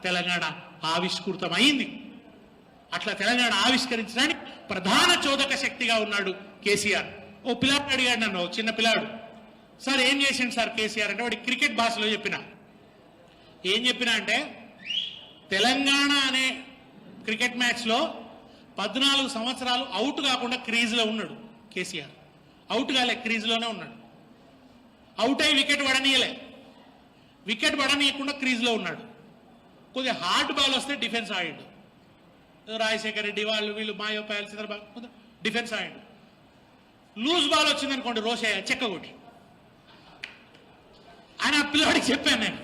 తెలంగాణ ఆవిష్కృతమైంది. అట్లా తెలంగాణ ఆవిష్కరించడానికి ప్రధాన చోదక శక్తిగా ఉన్నాడు కేసీఆర్. ఓ పిల్లాడు అడిగాడు నన్ను, చిన్న పిల్లాడు, సార్ ఏం చేసిండు సార్ కేసీఆర్ అంటే, వాడి క్రికెట్ భాషలో ఏం చెప్పినా అంటే, తెలంగాణ అనే క్రికెట్ మ్యాచ్లో 14 సంవత్సరాలు అవుట్ కాకుండా క్రీజ్లో ఉన్నాడు కేసీఆర్. అవుట్ కాలే, క్రీజ్లోనే ఉన్నాడు. అవుట్ అయి వికెట్ పడనీయలే, వికెట్ పడనీయకుండా క్రీజ్లో ఉన్నాడు. కొద్దిగా హార్డ్ బాల్ వస్తే డిఫెన్స్ ఆడాడు. రాజశేఖర్ రెడ్డి వీళ్ళు మాయోపాయలు చంద్రబాబు డిఫెన్స్ ఆడాడు. లూజ్ బాల్ వచ్చింది అనుకోండి, రోషయ్య చెక్క కొట్టి. ఆయన ఆ పిల్లవాడికి చెప్పాను నేను,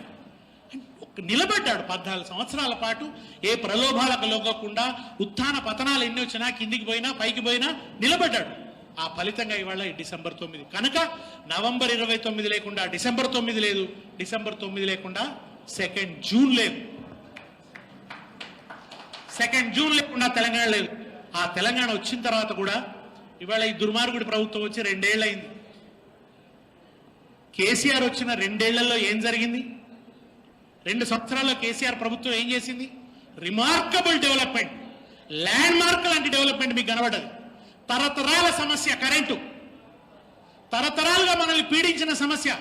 నిలబడ్డాడు 14 సంవత్సరాల పాటు. ఏ ప్రలోభాలకు లొంగకుండా, ఉత్థాన పతనాలు ఎన్ని వచ్చినా, కిందికి పోయినా పైకి పోయినా నిలబడ్డాడు. ఆ ఫలితంగా ఇవాళ డిసెంబర్ 9. కనుక నవంబర్ 29 లేకుండా డిసెంబర్ 9 లేదు, డిసెంబర్ 9 లేకుండా 2 జూన్ లేదు, 2 జూన్ లేకుండా తెలంగాణ లేదు. ఆ తెలంగాణ వచ్చిన తర్వాత కూడా ఇవాళ ఈ దుర్మార్గుడి ప్రభుత్వం వచ్చి 2 ఏళ్ళైంది. కేసీఆర్ వచ్చిన 2 ఏళ్లలో ఏం జరిగింది? 2 సంవత్సరాల్లో కేసీఆర్ ప్రభుత్వం ఏం చేసింది? రిమార్కబుల్ డెవలప్మెంట్, ల్యాండ్ మార్క్ లాంటి డెవలప్మెంట్ మీకు కనబడ్డది. తరతరాల సమస్య కరెంటు, తరతరాలుగా మనల్ని పీడించిన సమస్య,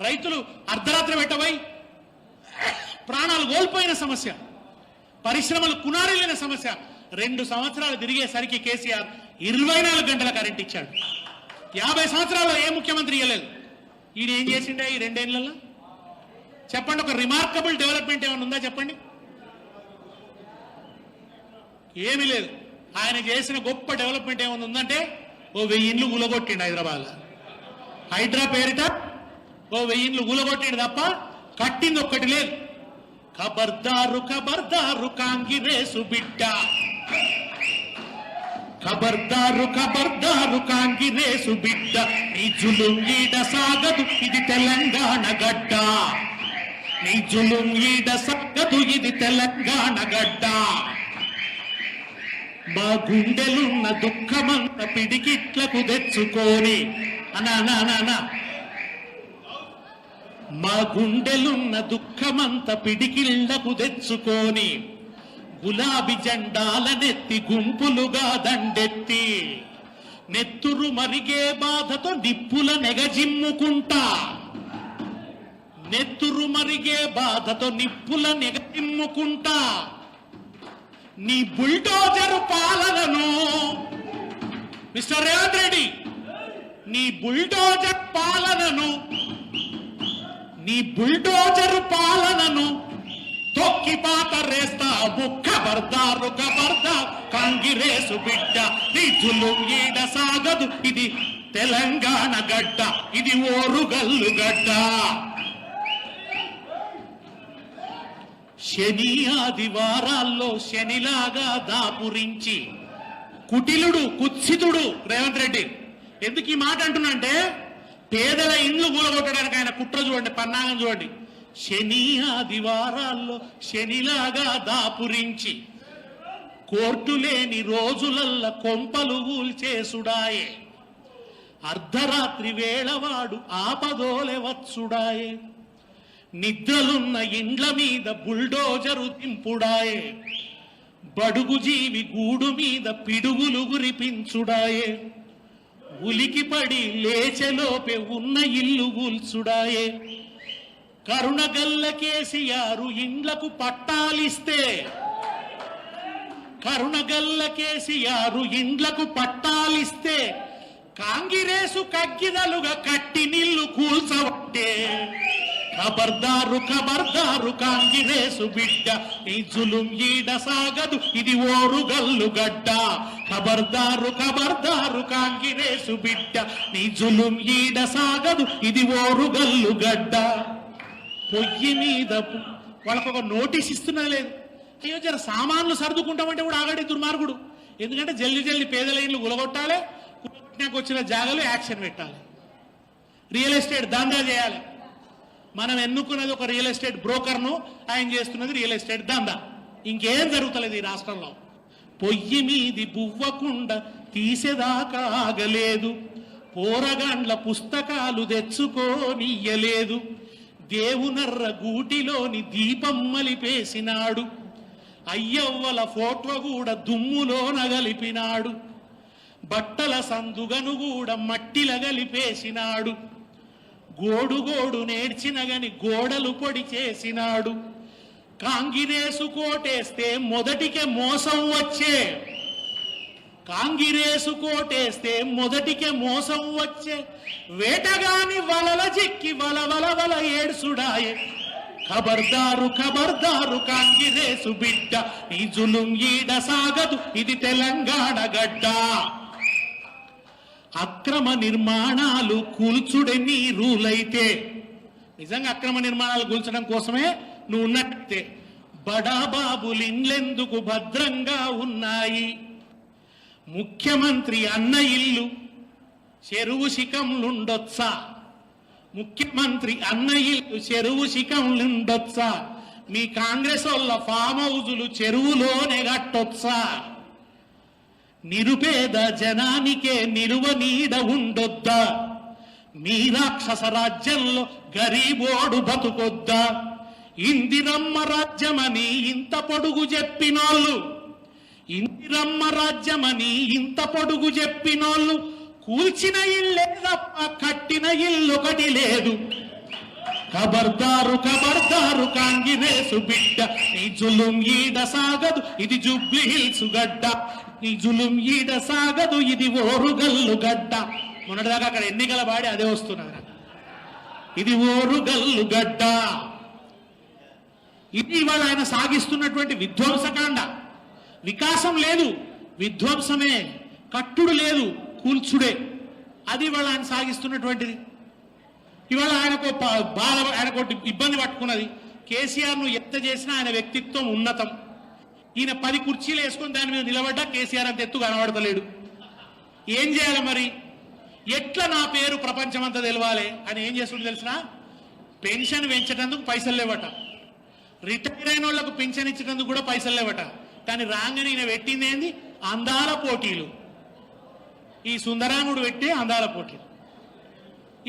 రైతులు అర్ధరాత్రి పెట్టబోయి ప్రాణాలు కోల్పోయిన సమస్య, పరిశ్రమలు కునారిల్లిన సమస్య. 2 సంవత్సరాలు తిరిగేసరికి కేసీఆర్ 24 గంటల కరెంట్ ఇచ్చాడు. 50 సంవత్సరాల్లో ఏ ముఖ్యమంత్రి ఇవ్వలేదు. ఈయన ఏం చేసిండే ఈ 2 ఏళ్లలో? చెప్పండి, ఒక రిమార్కబుల్ డెవలప్మెంట్ ఏమైనా ఉందా చెప్పండి? ఏమీ లేదు. ఆయన చేసిన గొప్ప డెవలప్మెంట్ ఏమైనా ఉందంటే, ఓ 1000 ఇండ్లు గులగొట్టిండు హైదరాబాద్. హైడ్రా పేరిట ఓ 1000 ఇండ్లు గులగొట్టిండు తప్ప కట్టింది ఒక్కటి లేదు. ఖబర్దారు ఖబర్దారు కాంగ్రెసు బిడ్డ, ఖబర్దారు ఖబర్దారు కాంగ్రెసు బిడ్డ, నీ జులుం ఈడ సాగదు ఇది తెలంగాణ గడ్డ, నీ జులుం ఈడ సాగదు ఇది తెలంగాణ గడ్డ. మా గుండెలున్న దుఃఖమంత పిడికిట్లకు తెచ్చుకొని అనా, మా గుండెలున్న దుఃఖమంత పిడికిళ్లకు తెచ్చుకొని, గులాబీ జెండాలనెత్తి గుంపులుగా దండెత్తి, నెత్తురు మరిగే బాధతో నిప్పుల నెగజిమ్ముకుంటా, నెత్తురు మరిగే బాధతో నిప్పుల నెగజిమ్ముకుంటా, నీ బుల్డోజరు పాలనను మిస్టర్ రేవంత్ రెడ్డి, నీ బుల్డోజర్ పాలనను, నీ బుల్డోజరు పాలనను తొక్కి పాతరేస్తా. ఖబర్దారు ఖబర్దార్ కాంగ్రెసు బిడ్డ, నీ జులుం ఈడ సాగదు ఇది తెలంగాణ గడ్డ, ఇది ఓరుగల్లు గడ్డ. శని ఆదివారాల్లో శనిలాగా దాపురించి కుటిలుడు కుత్సితుడు రేవంత్ రెడ్డి. ఎందుకు ఈ మాట అంటున్నాంటే, పేదల ఇండ్లు కూలగొట్టడానికి ఆయన కుట్ర చూడండి, పన్నాగం చూడండి. శని ఆదివారాల్లో శనిలాగా దాపురించి, కోర్టు లేని రోజులల్ల కొంపలు ఊల్చేసుడాయే, అర్ధరాత్రి వేళవాడు ఆపదోలె వచ్చుడాయే, నిద్రలున్న ఇండ్ల మీద బుల్డోజరు దింపుడాయే, బడుగు జీవి గూడు మీద పిడుగులు గురిపించుడాయే, ఉలికిపడి లేచెలోపే ఉన్న ఇల్లు కూల్చుడాయే. కరుణగల్ల కేసీఆర్ ఇండ్లకు పట్టాలిస్తే, కరుణగల్ల కేసీఆర్ ఇండ్లకు పట్టాలిస్తే, కాంగ్రెసు కగ్గిదలుగా కట్టి నీళ్లు కూల్చవట్టే. ఖబర్దారు ఖబర్దారు కాంగ్రెసు బిడ్డ, నీ జులుం ఈడ సాగదు ఇది ఓరుగల్లు గడ్డ. ఖబర్దారు ఖబర్దారు కాంగ్రెసు బిడ్డ, నీ జులుం ఈడ సాగదు ఇది ఓరుగల్లు గడ్డ. పొయ్యి మీద వాళ్ళకు ఒక నోటీస్ ఇస్తున్నా లేదు. అయ్యో జర సామాన్లు సర్దుకుంటామంటే కూడా ఆగడే దుర్మార్గుడు. ఎందుకంటే జల్లి జల్లి పేదల ఇండ్లు గులగొట్టాలి, కులగొట్టినాకు వచ్చిన జాగాలు యాక్షన్ పెట్టాలి, రియల్ ఎస్టేట్ దందా చేయాలి. మనం ఎన్నుకున్నది ఒక రియల్ ఎస్టేట్ బ్రోకర్ను, ఆయన చేస్తున్నది రియల్ ఎస్టేట్ దందా. ఇంకేం జరుగుతలేదు ఈ రాష్ట్రంలో. పొయ్యి మీది బువ్వకుండ తీసేదాకా ఆగలేదు, పోరగాండ్ల పుస్తకాలు తెచ్చుకోనియ్యలేదు, దేవునర్ర గూటిలోని దీపం మలిపేసినాడు, అయ్యవ్వల ఫోటో కూడా దుమ్ములో నగలిపినాడు, బట్టల సందుగను కూడా మట్టిల గలిపేసినాడు, గోడు గోడు నేర్చినగని గోడలు పొడి చేసినాడు, కాంగిరేసు కోటేస్తే మొదటికే మోసం వచ్చే, కాంగిరేసు కోటేస్తే మొదటికే మోసం వచ్చే, వేటగాని వలల చిక్కి వల వల వల ఏడ్సుడాయే, ఖబర్దారు ఖబర్దారు కాంగిరేసు బిడ్డ, ఈ జులుం ఈడ సాగదు ఇది తెలంగాణ గడ్డ. అక్రమ నిర్మాణాలు కూల్చుడే నీ రూలైతే, నిజంగా అక్రమ నిర్మాణాలు కూల్చడం కోసమే నువ్వు ఉన్నట్టే, బడాబాబులిండ్లెందుకు భద్రంగా ఉన్నాయి, ముఖ్యమంత్రి అన్న ఇల్లు చెరువు శిఖంలుండొచ్చా, ముఖ్యమంత్రి అన్న ఇల్లు చెరువు శిఖంలుండొచ్చా, మీ కాంగ్రెస్ వాళ్ళ ఫామ్ హౌజులు చెరువులోనే కట్టొచ్చా, నిరుపేద జనానికే నిలువ నీడ ఉండొద్దా, మీ రాక్షస రాజ్యంలో గరీబోడు బతుకొద్దా, ఇందిరమ్మ రాజ్యమని ఇంత పొడుగు చెప్పినోళ్ళు, ఇందిరమ్మ రాజ్యమని ఇంత పొడుగు చెప్పినోళ్ళు, కూల్చిన ఇల్లే తప్ప కట్టిన ఇల్లు ఒకటి లేదు, ఖబర్దారు ఖబర్దారు కాంగిరేసు బిడ్డ, నీ జులుం ఈడ సాగదు ఇది జూబ్లీ హిల్స్ గడ్డ, నీ జులుం ఈడ సాగదు ఇది ఓరుగల్లు గడ్డ. మొన్నటిదాకా అక్కడ ఎన్నికల బాడి అదే వస్తున్నారు, ఇది ఓరుగల్లు గడ్డ. ఇది ఇవాళ ఆయన సాగిస్తున్నటువంటి విధ్వంసకాండ. వికాసం లేదు, విధ్వంసమే, కట్టుడు లేదు, కూల్చుడే. అది ఇవాళ ఆయన సాగిస్తున్నటువంటిది. ఇవాళ ఆయనకు బాధ, ఆయనకు ఇబ్బంది పట్టుకున్నది, కేసీఆర్ను ఎంత చేసినా ఆయన వ్యక్తిత్వం ఉన్నతం. ఈయన 10 కుర్చీలు వేసుకొని దాని మీద నిలబడ్డా కేసీఆర్ అంత ఎత్తు కనబడతలేడు. ఏం చేయాలి మరి? ఎట్లా నా పేరు ప్రపంచమంతా తెలవాలి అని ఏం చేస్తుండే తెలిసిన? పెన్షన్ పెంచేటందుకు పైసలు లేవట, రిటైర్ అయిన వాళ్ళకు పెన్షన్ ఇచ్చేటందుకు కూడా పైసలు లేవట. కానీ రాగానే ఈయన పెట్టింది ఏంది? అందాల పోటీలు. ఈ సుందరాముడు పెట్టి అందాల పోటీలు.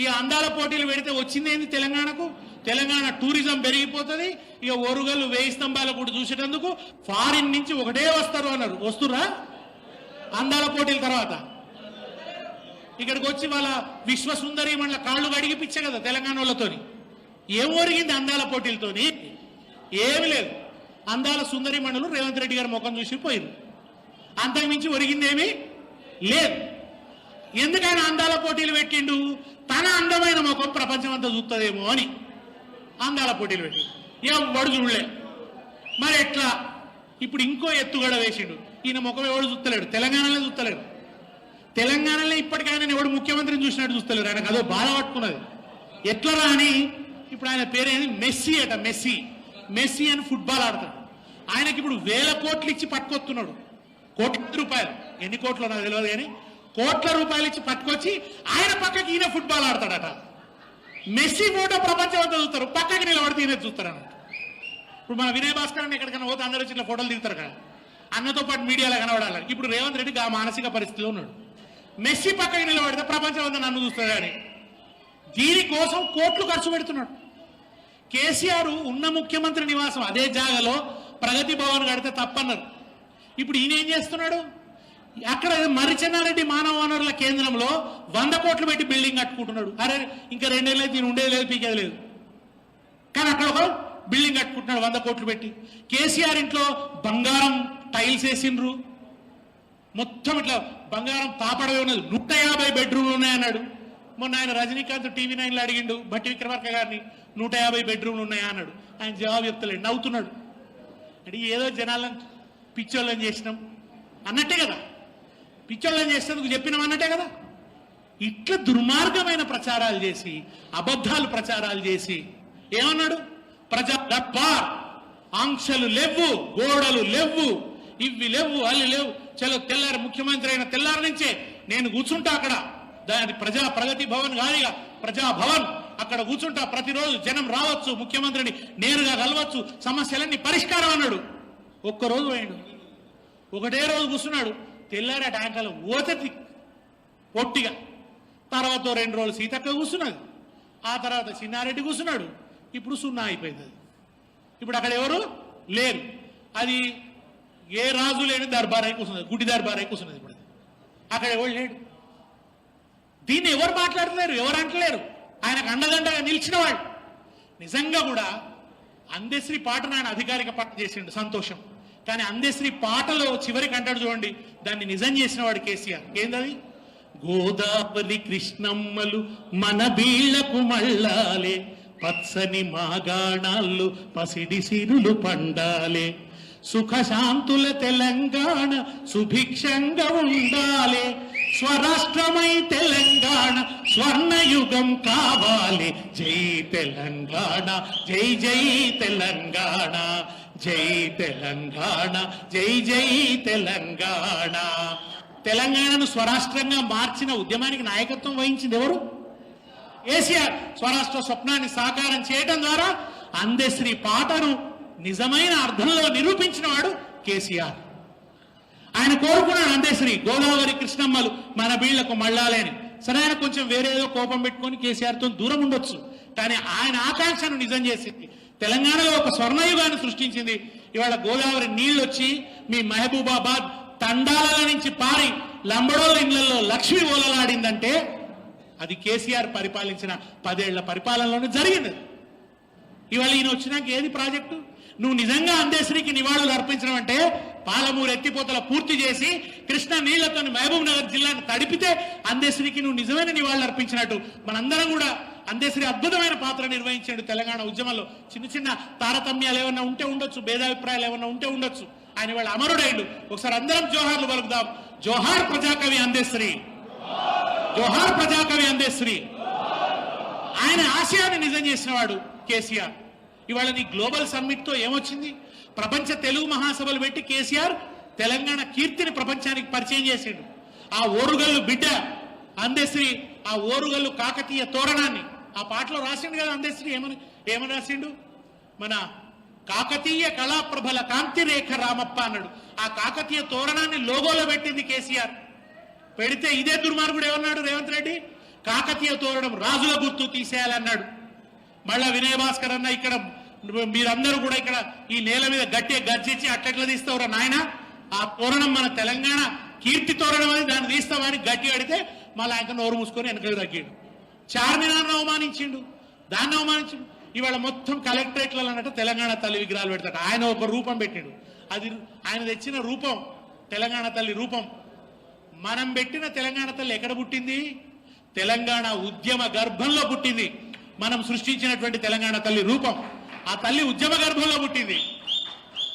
ఈ అందాల పోటీలు పెడితే వచ్చింది ఏంది తెలంగాణకు? తెలంగాణ టూరిజం పెరిగిపోతుంది. ఇక ఓరుగల్లు 1000 స్తంభాల కూడా చూసేటందుకు ఫారిన్ నుంచి ఒకటే వస్తారు అన్నారు. వస్తురా అందాల పోటీల తర్వాత ఇక్కడికి వచ్చి వాళ్ళ విశ్వసుందరి మన కాళ్ళు కడిగిపించే కదా తెలంగాణ వాళ్ళతోని. ఏం ఒరిగింది అందాల పోటీలతోని? ఏమి లేదు. అందాల సుందరి మండలు రేవంత్ రెడ్డి గారి ముఖం చూసి పోయింది. అంతకుమించి ఒరిగిందేమీ లేదు. ఎందుకైనా అందాల పోటీలు పెట్టిండు? తన అందమైన ముఖం ప్రపంచం అంతా చూస్తుందేమో అని అందాల పోటీలు పెట్టి ఎవడు చూడలే. మరి ఎట్లా? ఇప్పుడు ఇంకో ఎత్తుగడ వేసిండు. ఈయన ముఖం ఎవడు చూస్తలేడు, తెలంగాణలో చూస్తలేడు. తెలంగాణలో ఇప్పటికైనా ఎవడు ముఖ్యమంత్రిని చూసినట్టు చూస్తలేడు. ఆయనకు అదో బాధ పట్టుకున్నది. ఎట్లా రాని ఇప్పుడు ఆయన పేరేంది? మెస్సీ అట. మెస్సీ మెస్సీ అని ఫుట్బాల్ ఆడతాడు. ఆయనకి ఇప్పుడు 1000 కోట్లు ఇచ్చి పట్టుకొస్తున్నాడు. ₹1,00,00,000, ఎన్ని కోట్లు నాకు తెలియదు కానీ ₹1,00,00,000 ఇచ్చి పట్టుకొచ్చి ఆయన పక్కకి ఈయన ఫుట్బాల్ ఆడతాడట. మెస్సీ ఫోటో ప్రపంచం అంతా చూస్తారు, పక్కకి నిలబడితే ఈయన చూస్తారు అన్నట్టు. ఇప్పుడు మన వినయ్ భాస్కర్ అని ఎక్కడికైనా పోతే అందరూ చిన్న ఫోటోలు దిగుతారు కదా, అన్నతో పాటు మీడియాలో కనబడాలి. ఇప్పుడు రేవంత్ రెడ్డికి ఆ మానసిక పరిస్థితిలో ఉన్నాడు. మెస్సీ పక్కకి నిలబడితే ప్రపంచం అంతా నన్ను చూస్తాడు అని దీనికోసం కోట్లు ఖర్చు పెడుతున్నాడు. కేసీఆర్ ఉన్న ముఖ్యమంత్రి నివాసం అదే జాగాలో ప్రగతి భవన్ కడితే తప్పన్నారు. ఇప్పుడు ఈయన ఏం చేస్తున్నాడు? అక్కడ మర్రిచెన్నారెడ్డి మానవ వనరుల కేంద్రంలో 100 కోట్లు పెట్టి బిల్డింగ్ కట్టుకుంటున్నాడు. అరే ఇంకా 2 ఏళ్ళు దీని ఉండేది లేదు, పీకేది లేదు. కానీ అక్కడ ఒక బిల్డింగ్ కట్టుకుంటున్నాడు 100 కోట్లు పెట్టి. కేసీఆర్ ఇంట్లో బంగారం టైల్స్ వేసిండ్రు, మొత్తం ఇట్లా బంగారం తాపడమే ఉన్నది. 150 బెడ్రూమ్లు ఉన్నాయన్నాడు. మొన్న ఆయన రజనీకాంత్ TV9లో అడిగిండు భట్టి విక్రమార్క గారిని, 150 బెడ్రూమ్లు ఉన్నాయా అన్నాడు. ఆయన జవాబు చెప్తలేడు, నవ్వుతున్నాడు. అంటే ఏదో జనాలను పిచ్చోళ్ళని చేసినాం అన్నట్టే కదా, పిచ్చోళ్ళని చేసేందుకు చెప్పినాం అన్నట్టే కదా. ఇట్లా దుర్మార్గమైన ప్రచారాలు చేసి, అబద్ధాలు ప్రచారాలు చేసి ఏమన్నాడు? ప్రజా దర్బార్, ఆంక్షలు లేవు, గోడలు లేవు, ఇవి లేవు, అల్లి లేవు. చలో తెల్లారి ముఖ్యమంత్రి అయిన తెల్లారి నుంచే నేను కూర్చుంటా అక్కడ, దాని ప్రజా ప్రగతి భవన్ కాదుగా ప్రజాభవన్, అక్కడ కూర్చుంటా, ప్రతిరోజు జనం రావచ్చు, ముఖ్యమంత్రిని నేరుగా కలవచ్చు, సమస్యలన్నీ పరిష్కారం అన్నాడు. ఒక్కరోజు పోయాడు, ఒకటే రోజు కూర్చున్నాడు. తెల్లారి ఆ ట్యాంకర్లు ఓతతి పొట్టిగా. తర్వాత 2 రోజులు సీతక్క కూర్చున్నది, ఆ తర్వాత చిన్నారెడ్డి కూర్చున్నాడు, ఇప్పుడు 0 అయిపోయింది. అది ఇప్పుడు అక్కడ ఎవరు లేరు. అది ఏ రాజు లేని దర్బార్ అయి కూర్చున్నది, గుడి దర్బార్ అయి కూర్చున్నది. ఇప్పుడు అక్కడ ఎవరు లేడు. దీన్ని ఎవరు మాట్లాడలేరు, ఎవరు అంటలేరు. ఆయనకు అండదండగా నిలిచిన వాళ్ళు. నిజంగా కూడా అందశ్రీ పాటను ఆయన అధికారిక పాట చేసిండు, సంతోషం. కానీ అందశ్రీ పాటలో చివరికి అంటాడు చూడండి, దాన్ని నిజం చేసిన వాడు కేసీఆర్. ఏందది? గోదావరి కృష్ణమ్మలు మన బీళ్లకు మళ్ళాలే, పచ్చని మాగాణాళ్ళు పసిడి సిరులు పండాలే, సుఖశాంతుల తెలంగాణ సుభిక్షంగా ఉండాలి, స్వరాష్ట్రమై తెలంగాణ స్వర్ణయుగం కావాలి. జై తెలంగాణ, జై జై తెలంగాణ, జై తెలంగాణ, జై జై తెలంగాణ. తెలంగాణను స్వరాష్ట్రంగా మార్చిన ఉద్యమానికి నాయకత్వం వహించింది ఎవరు? కేసీఆర్. స్వరాష్ట్ర స్వప్నాన్ని సాకారం చేయడం ద్వారా అందశ్రీ పాటను నిజమైన అర్థంలో నిరూపించిన వాడు కేసీఆర్. ఆయన కోరుకున్నాడు అందశ్రీ గోదావరి కృష్ణమ్మలు మన బీళ్లకు మళ్ళాలని. సరే, ఆయన కొంచెం వేరేదో కోపం పెట్టుకొని కేసీఆర్తో దూరం ఉండొచ్చు, కానీ ఆయన ఆకాంక్షను నిజం చేసింది. తెలంగాణలో ఒక స్వర్ణయుగాన్ని సృష్టించింది. ఇవాళ గోదావరి నీళ్ళు వచ్చి మీ మహబూబాబాద్ తండాల నుంచి పారి లంబడోళ్ళ ఇళ్లలో లక్ష్మి ఓలలాడిందంటే అది కేసీఆర్ పరిపాలించిన 10 ఏళ్ల పరిపాలనలోనే జరిగింది. ఇవాళ ఈయన వచ్చినాక ఏది ప్రాజెక్టు? నువ్వు నిజంగా అందశ్రీకి నివాళులు అర్పించడం అంటే పాలమూరు ఎత్తిపోతల పూర్తి చేసి కృష్ణ నీళ్లతో మహబూబ్ నగర్ జిల్లాను తడిపితే అందశ్రీకి నువ్వు నిజమైన నివాళులు అర్పించినట్టు. మనందరం కూడా అందశ్రీ అద్భుతమైన పాత్ర నిర్వహించాడు తెలంగాణ ఉద్యమంలో. చిన్న చిన్న తారతమ్యాలు ఏమన్నా ఉంటే ఉండొచ్చు, భేదాభిప్రాయాలు ఏమన్నా ఉంటే ఉండొచ్చు. ఆయన ఇవాళ అమరుడైండు. ఒకసారి అందరం జోహార్లు పలుకుదాం. జోహార్ ప్రజాకవి అందశ్రీ, జోహార్ ప్రజాకవి అందశ్రీ. ఆయన ఆశయాన్ని నిజం చేసిన వాడు కేసీఆర్. ఇవాళ నీ గ్లోబల్ సమ్మిట్ తో ఏమొచ్చింది? ప్రపంచ తెలుగు మహాసభలు పెట్టి కేసీఆర్ తెలంగాణ కీర్తిని ప్రపంచానికి పరిచయం చేసిండు. ఆ ఓరుగల్లు బిడ్డ అందశ్రీ, ఆ ఓరుగల్లు కాకతీయ తోరణాన్ని ఆ పాటలో రాసిండు కదా అందశ్రీ. ఏమని రాసిండు? మన కాకతీయ కళాప్రభల కాంతిరేఖ రామప్ప అన్నాడు. ఆ కాకతీయ తోరణాన్ని లోగోలో పెట్టింది కేసీఆర్. పెడితే ఇదే దుర్మార్గుడు ఏమన్నాడు రేవంత్ రెడ్డి? కాకతీయ తోరణం రాజుల గుర్తు తీసేయాలన్నాడు. మళ్ళా వినయ్ భాస్కర్ అన్న, ఇక్కడ మీరందరూ కూడా ఇక్కడ ఈ నేల మీద గట్టిగా గర్జించి అట్లెట్లా తీస్తావురా నాయన, ఆ తోరణం మన తెలంగాణ కీర్తి తోరణం అని దాన్ని తీస్తామని గట్టి అడితే మళ్ళీ ఆయన నోరు మూసుకొని వెనకకి తగ్గాడు. చార్మినార్ను అవమానించిండు, దాన్ని అవమానించిండు. ఇవాళ మొత్తం కలెక్టరేట్లలో అన్నట్టు తెలంగాణ తల్లి విగ్రహాలు పెడతాడు. ఆయన ఒక రూపం పెట్టిండు. అది ఆయన తెచ్చిన రూపం తెలంగాణ తల్లి రూపం. మనం పెట్టిన తెలంగాణ తల్లి ఎక్కడ పుట్టింది? తెలంగాణ ఉద్యమ గర్భంలో పుట్టింది. మనం సృష్టించినటువంటి తెలంగాణ తల్లి రూపం ఆ తల్లి ఉద్యమ గర్భంలో పుట్టింది,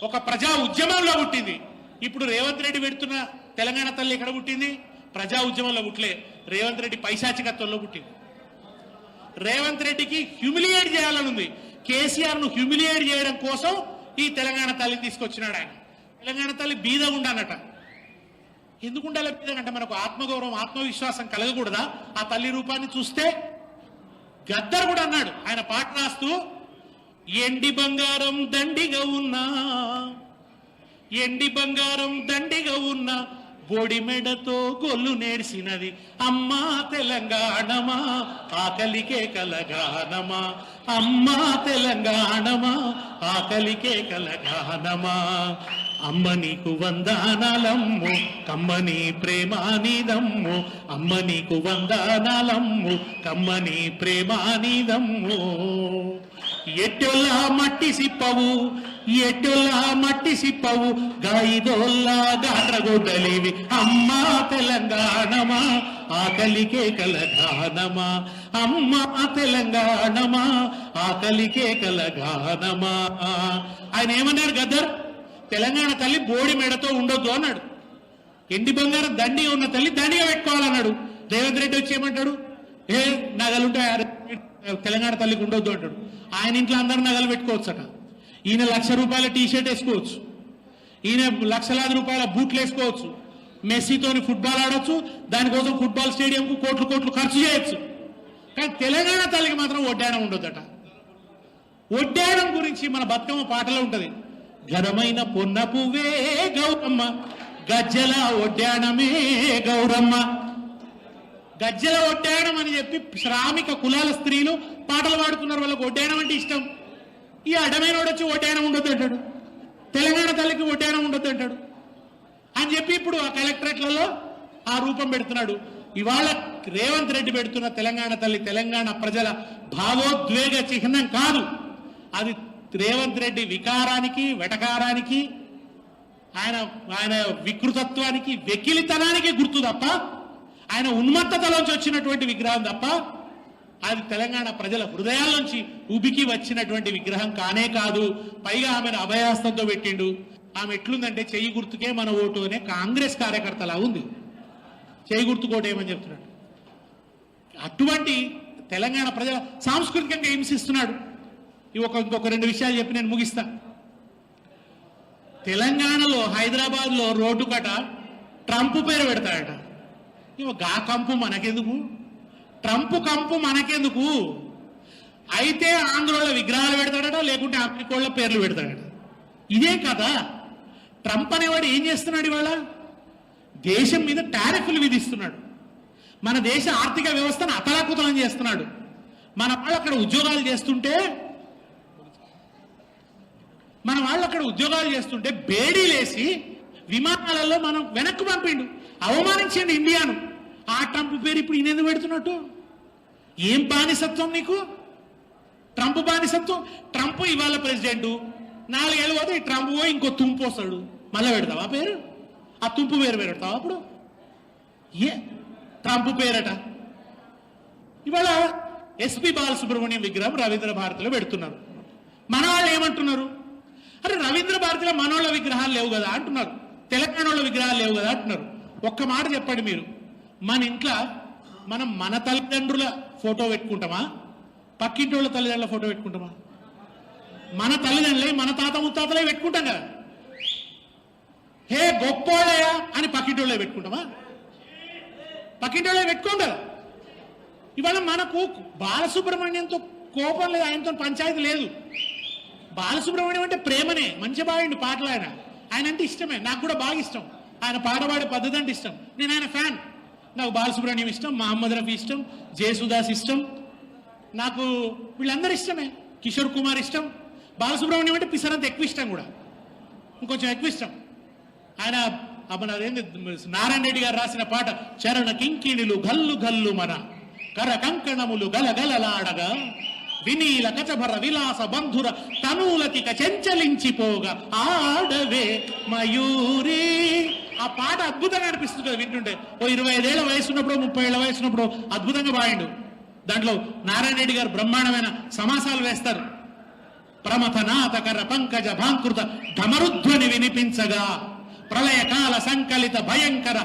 ఒక ప్రజా ఉద్యమంలో పుట్టింది. ఇప్పుడు రేవంత్ రెడ్డి పెడుతున్న తెలంగాణ తల్లి ఎక్కడ పుట్టింది? ప్రజా ఉద్యమంలో పుట్టలే, రేవంత్ రెడ్డి పైశాచికత్వంలో పుట్టింది. రేవంత్ రెడ్డికి హ్యూమిలియేట్ చేయాలని ఉంది. కేసీఆర్ ను హ్యూమిలియేట్ చేయడం కోసం ఈ తెలంగాణ తల్లిని తీసుకొచ్చినాడు ఆయన. తెలంగాణ తల్లి బీదగా ఉండనట. ఎందుకు ఉండాలి బీదగంటే? మనకు ఆత్మగౌరవం, ఆత్మవిశ్వాసం కలగకూడదా ఆ తల్లి రూపాన్ని చూస్తే? గద్దర్ కూడా అన్నాడు ఆయన పాట రాస్తూ, ఎండి బంగారం దండిగా ఉన్నా, ఎండి బంగారం దండిగా ఉన్నా, బోడి మెడతో గొల్లు నేర్చినది అమ్మా తెలంగాణమా, ఆకలికే కలగానమా, అమ్మా తెలంగాణమా, ఆకలికే కలగానమా. అమ్మ నీకు వందనాలమ్ము, కమ్మని ప్రేమానిదమ్ము, అమ్మ నీకు వందనాలమ్ము, కమ్మని ప్రేమానిదమ్ము. ఎట్టొల్లా మట్టి సిప్పవు, ఎట్టొల్లా మట్టి సిప్పవు, గాయిదోల్లా గాడ్రగొడ్డలివి అమ్మా తెలంగాణమా, ఆకలికే కలగానమా, అమ్మా తెలంగాణమా, ఆకలికే కలగానమా. ఆయన ఏమన్నారు గద్దర్? తెలంగాణ తల్లి బోడి మెడతో ఉండొద్దు అన్నాడు. ఎండి బంగారం దండిగా ఉన్న తల్లి దండిగా పెట్టుకోవాలన్నాడు. రేవంత్ రెడ్డి వచ్చి ఏమంటాడు? ఏ నగలుంటాయి తెలంగాణ తల్లికి ఉండొద్దు అంటాడు. ఆయన ఇంట్లో అందరూ నగలు పెట్టుకోవచ్చట. ఈయన ₹1,00,000 టీషర్ట్ వేసుకోవచ్చు, ఈయన లక్షలాది రూపాయల బూట్లు వేసుకోవచ్చు, మెస్సీతోని ఫుట్బాల్ ఆడొచ్చు, దానికోసం ఫుట్బాల్ స్టేడియంకు కోట్లు కోట్లు ఖర్చు చేయొచ్చు. కానీ తెలంగాణ తల్లికి మాత్రం వడ్డానం ఉండొద్దట. వడ్డానం గురించి మన బతుకమ్మ పాటలో ఉంటది. ఘనమైన పొన్న పువ్వే గౌరమ్మ, గజ్జల వడ్డానమే గౌరమ్మ. గజ్జల వడ్డానం అని చెప్పి శ్రామిక కులాల స్త్రీలు పాటలు పాడుతున్నారు, వాళ్ళకి వడ్డానం అంటే ఇష్టం. ఈ అడ్డమైన వాడు వచ్చి వడ్డానం ఉండొద్దు అంటాడు, తెలంగాణ తల్లికి వడ్డానం ఉండొద్దు అంటాడు అని చెప్పి ఇప్పుడు ఆ కలెక్టరేట్లలో ఆ రూపం పెడుతున్నాడు. ఇవాళ రేవంత్ రెడ్డి పెడుతున్న తెలంగాణ తల్లి తెలంగాణ ప్రజల భావోద్వేగ చిహ్నం కాదు, అది రేవంత్ రెడ్డి వికారానికి, వెటకారానికి, ఆయన వికృతత్వానికి, వెకిలితనానికి గుర్తు తప్ప, ఆయన ఉన్మత్తతలోంచి వచ్చినటువంటి విగ్రహం తప్ప అది తెలంగాణ ప్రజల హృదయాల్లోంచి ఉబికి వచ్చినటువంటి విగ్రహం కానే కాదు. పైగా ఆమెను అభయహస్తంతో పెట్టిండు. ఆమె ఎట్లుందంటే చెయ్యి గుర్తుకే మన ఓటు అనే కాంగ్రెస్ కార్యకర్తలా ఉంది. చెయ్యి గుర్తుకోట ఏమని చెప్తున్నాడు. అటువంటి తెలంగాణ ప్రజల సాంస్కృతికంగా హింసిస్తున్నాడు. ఇంకొక రెండు విషయాలు చెప్పి నేను ముగిస్తా. తెలంగాణలో హైదరాబాద్లో రోడ్డు కట ట్రంప్ పేరు పెడతాడట. గా కంపు మనకెందుకు, ట్రంప్ కంపు మనకెందుకు? అయితే ఆంధ్రోళ్ళ విగ్రహాలు పెడతాడట, లేకుంటే అమెరికోళ్ళ పేర్లు పెడతాడట. ఇదే కదా. ట్రంప్ అనేవాడు ఏం చేస్తున్నాడు? ఇవాళ దేశం మీద టారిఫ్లు విధిస్తున్నాడు, మన దేశ ఆర్థిక వ్యవస్థను అతలాకుతలం చేస్తున్నాడు. మన వాళ్ళు అక్కడ ఉద్యోగాలు చేస్తుంటే బేడీలేసి విమానాలలో మనం వెనక్కు పంపిండు, అవమానించండి ఇండియాను. ఆ ట్రంప్ పేరు ఇప్పుడు ఈయన ఎందుకు పెడుతున్నట్టు? ఏం బానిసత్వం నీకు? ట్రంప్ బానిసత్వం. ట్రంప్ ఇవాళ ప్రెసిడెంట్, 4 ఏళ్ళు పోతే ఈ ట్రంప్ పోయి ఇంకో తుంపు వస్తాడు, మళ్ళీ పెడతావా పేరు? ఆ తుంపు పేరు పెడతావా అప్పుడు? ట్రంప్ పేరట. ఇవాళ ఎస్పి బాలసుబ్రహ్మణ్యం విగ్రహం రవీంద్ర భారతిలో పెడుతున్నారు. మన వాళ్ళు ఏమంటున్నారు? అరే రవీంద్ర భారతిలో మనోళ్ళ విగ్రహాలు లేవు కదా అంటున్నారు, తెలంగాణ వాళ్ళ విగ్రహాలు లేవు కదా అంటున్నారు. ఒక్క మాట చెప్పండి మీరు, మన ఇంట్లో మనం మన తల్లిదండ్రుల ఫోటో పెట్టుకుంటామా, పక్కింటి వాళ్ళ తల్లిదండ్రుల ఫోటో పెట్టుకుంటామా? మన తల్లిదండ్రులే, మన తాత ముత్తాతలే పెట్టుకుంటాం కదా. హే గొప్పోళ్ళయా అని పక్కింటోళ్ళే పెట్టుకుంటామా? పక్కింటోళ్ళే పెట్టుకోం కదా. ఇవాళ మనకు బాలసుబ్రహ్మణ్యంతో కోపం లేదు, ఆయనతో పంచాయతీ లేదు. బాలసుబ్రహ్మణ్యం అంటే ప్రేమనే, మంచి బాగుండు పాటలు. ఆయన అంటే ఇష్టమే, నాకు కూడా బాగా ఇష్టం. ఆయన పాడబడే పద్ధతి అంటే ఇష్టం. నేను ఆయన ఫ్యాన్. నాకు బాలసుబ్రహ్మణ్యం ఇష్టం, మహమ్మద్ రఫీ ఇష్టం, జయసుదాస్ ఇష్టం, నాకు వీళ్ళందరూ ఇష్టమే. కిషోర్ కుమార్ ఇష్టం. బాలసుబ్రహ్మణ్యం అంటే పిసరంత ఎక్కువ ఇష్టం, కూడా ఇంకొంచెం ఎక్కువ ఇష్టం. ఆయన అదేంది నారాయణ రెడ్డి గారు రాసిన పాట, చరణ కింకిణులు గల్లు గల్లు మన కర కంకణములు గలగలలాడగా వినీల కచభర విలాస బంధుర తనూలతిక చెంచలించిపోగా ఆడవే మయూరి. ఆ పాట అద్భుతంగా అనిపిస్తుంది కదా వింటుంటే. ఓ 25 ఏళ్ల వయసు ఉన్నప్పుడు, 30 ఏళ్ల వయసు ఉన్నప్పుడు అద్భుతంగా పాడిండు. దాంట్లో నారాయణ రెడ్డి గారు బ్రహ్మాండమైన సమాసాలు వేస్తారు. ప్రమథనాథకర పంకజ భాంకృత ఢమరుధ్వని వినిపించగా ప్రళయకాల సంకలిత భయంకర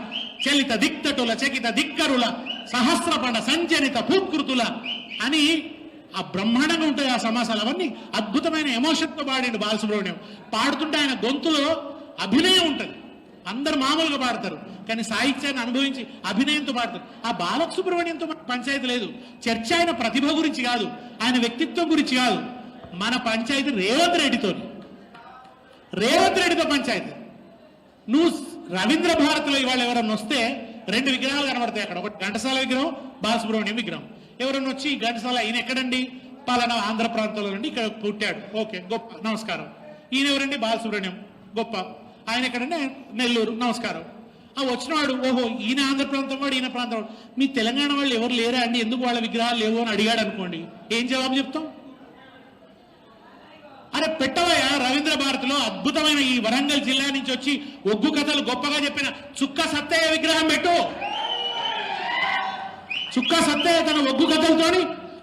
చలిత దిక్తటుల చకిత దిక్కరుల సహస్రపణ సంచరిత భూకృతుల అని ఆ బ్రహ్మాండంగా ఉంటాయి ఆ సమాసాలు. అవన్నీ అద్భుతమైన ఎమోషన్తో పాడిండు బాలసుబ్రహ్మణ్యం. పాడుతుంటే ఆయన గొంతులో అభినయం ఉంటుంది. అందరు మామూలుగా పాడతారు, కానీ సాహిత్యాన్ని అనుభవించి అభినయంతో పాడతారు. ఆ బాలసుబ్రహ్మణ్యంతో పంచాయతీ లేదు. చర్చ ఆయన ప్రతిభ గురించి కాదు, ఆయన వ్యక్తిత్వం గురించి కాదు. మన పంచాయతీ రేవంత్ రెడ్డితో పంచాయతీ. నువ్వు రవీంద్ర భారతిలో ఇవాళ ఎవరన్నా వస్తే 2 విగ్రహాలు కనబడతాయి అక్కడ. ఒకటి ఘంటసాల విగ్రహం, బాలసుబ్రహ్మణ్యం విగ్రహం. ఎవరన్నా వచ్చి ఘంటసాల ఈయన ఎక్కడండి? పలానా ఆంధ్ర ప్రాంతంలో నుండి ఇక్కడ పుట్టాడు, ఓకే గొప్ప నమస్కారం. ఈయన ఎవరండి? బాలసుబ్రహ్మణ్యం, గొప్ప. ఆయన ఎక్కడంటే నెల్లూరు, నమస్కారం. ఆ వచ్చినవాడు, ఓహో ఈయన ఆంధ్ర ప్రాంతం వాడు, ఈయన ప్రాంతం వాడు. మీ తెలంగాణ వాళ్ళు ఎవరు లేరా అండి, ఎందుకు వాళ్ళ విగ్రహాలు లేవు అని అడిగాడు అనుకోండి, ఏం జవాబు చెప్తాం? అరే పెట్టవయ్యా, రవీంద్ర భారతిలో అద్భుతమైన ఈ వరంగల్ జిల్లా నుంచి వచ్చి ఒగ్గు కథలు గొప్పగా చెప్పిన చుక్క సత్తయ్య విగ్రహం పెట్టు. చుక్క సత్తయ్య తన ఒగ్గు కథలతోని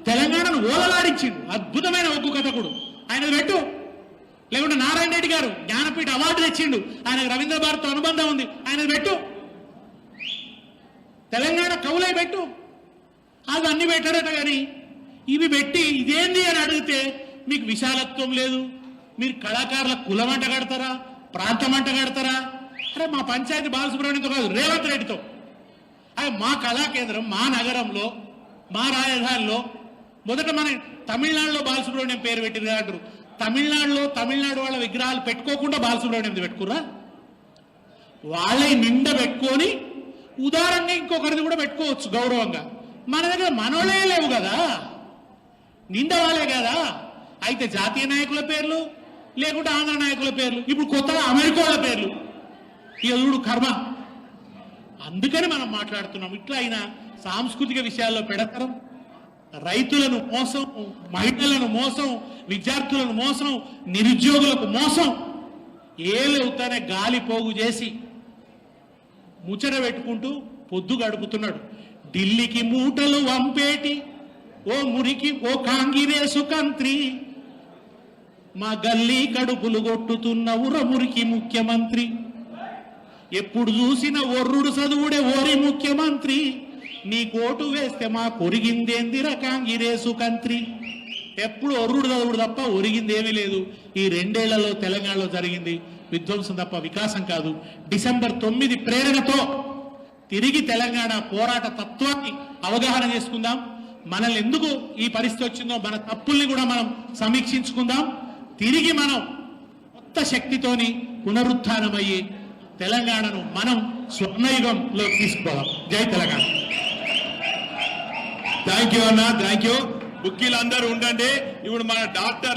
తెలంగాణను ఓలలాడించిండు. అద్భుతమైన ఒగ్గు కథకుడు, ఆయనది పెట్టు. లేకుంటే నారాయణ రెడ్డి గారు జ్ఞానపీఠ అవార్డు తెచ్చిండు, ఆయనకు రవీంద్ర భారతితో అనుబంధం ఉంది, ఆయనది పెట్టు. తెలంగాణ కవులై పెట్టు. అది అన్ని పెట్టారట. కానీ ఇవి పెట్టి ఇదేంది అని అడిగితే మీకు విశాలత్వం లేదు, మీరు కళాకారుల కులం అంట కడతారా, ప్రాంతం అంట కడతారా? అరే మా పంచాయతీ బాలసుబ్రహ్మణ్యంతో కాదు, రేవంత్ రెడ్డితో. అదే మా కళా కేంద్రం, మా నగరంలో, మా రాజధానిలో మొదట మన తమిళనాడులో బాలసుబ్రహ్మణ్యం పేరు పెట్టింది అంటారు. తమిళనాడు వాళ్ళ విగ్రహాలు పెట్టుకోకుండా బాలసుబ్రహ్మణ్యం పెట్టుకురా? వాళ్ళే నిండా పెట్టుకొని ఉదారంగా ఇంకొకరిది కూడా పెట్టుకోవచ్చు గౌరవంగా. మన దగ్గర మనోళ్ళే లేవు కదా. నిండవాలే కదా. అయితే జాతీయ నాయకుల పేర్లు లేకుంటే ఆంధ్ర నాయకుల పేర్లు, ఇప్పుడు కొత్తగా అమెరికాల పేర్లు, ఇక చూడు కర్మ. అందుకని మనం మాట్లాడుతున్నాం. ఇట్లా అయినా సాంస్కృతిక విషయాల్లో పెడతాం, రైతులను మోసం, మహిళలను మోసం, విద్యార్థులను మోసం, నిరుద్యోగులకు మోసం, ఏలవుతానే గాలి పోగు చేసి ముచ్చట పెట్టుకుంటూ పొద్దు గడుపుతున్నాడు. ఢిల్లీకి మూటలు వంపేటి ఓ మురికి ఓ కాంగిరేసు కంత్రి, మా గల్లీ కడుపులు కొట్టుతున్న ఉరమురికి ముఖ్యమంత్రి, ఎప్పుడు చూసిన ఒర్రుడు చదువుడే ఓరి ముఖ్యమంత్రి, నీ కోటు వేస్తే మా కొరిగిందేందిర కాంగిరేసు కంత్రి. ఎప్పుడు ఒర్రుడు చదువుడు తప్ప ఒరిగిందేమీ లేదు. ఈ 2 ఏళ్లలో తెలంగాణలో జరిగింది విధ్వంసం తప్ప వికాసం కాదు. డిసెంబర్ 9 ప్రేరణతో తిరిగి తెలంగాణ పోరాట తత్వాన్ని అవగాహన చేసుకుందాం. మనల్ని ఎందుకు ఈ పరిస్థితి వచ్చిందో మన తప్పుల్ని కూడా మనం సమీక్షించుకుందాం. తిరిగి మనం కొత్త శక్తితోని పునరుత్థానమయ్యి తెలంగాణను మనం స్వర్ణయుగంలో తీసుకుపోదాం. జై తెలంగాణ. థ్యాంక్ యూ అన్న, థ్యాంక్ యూ. బుక్కీలు అందరూ ఉండండి. ఇప్పుడు మన డాక్టర్ల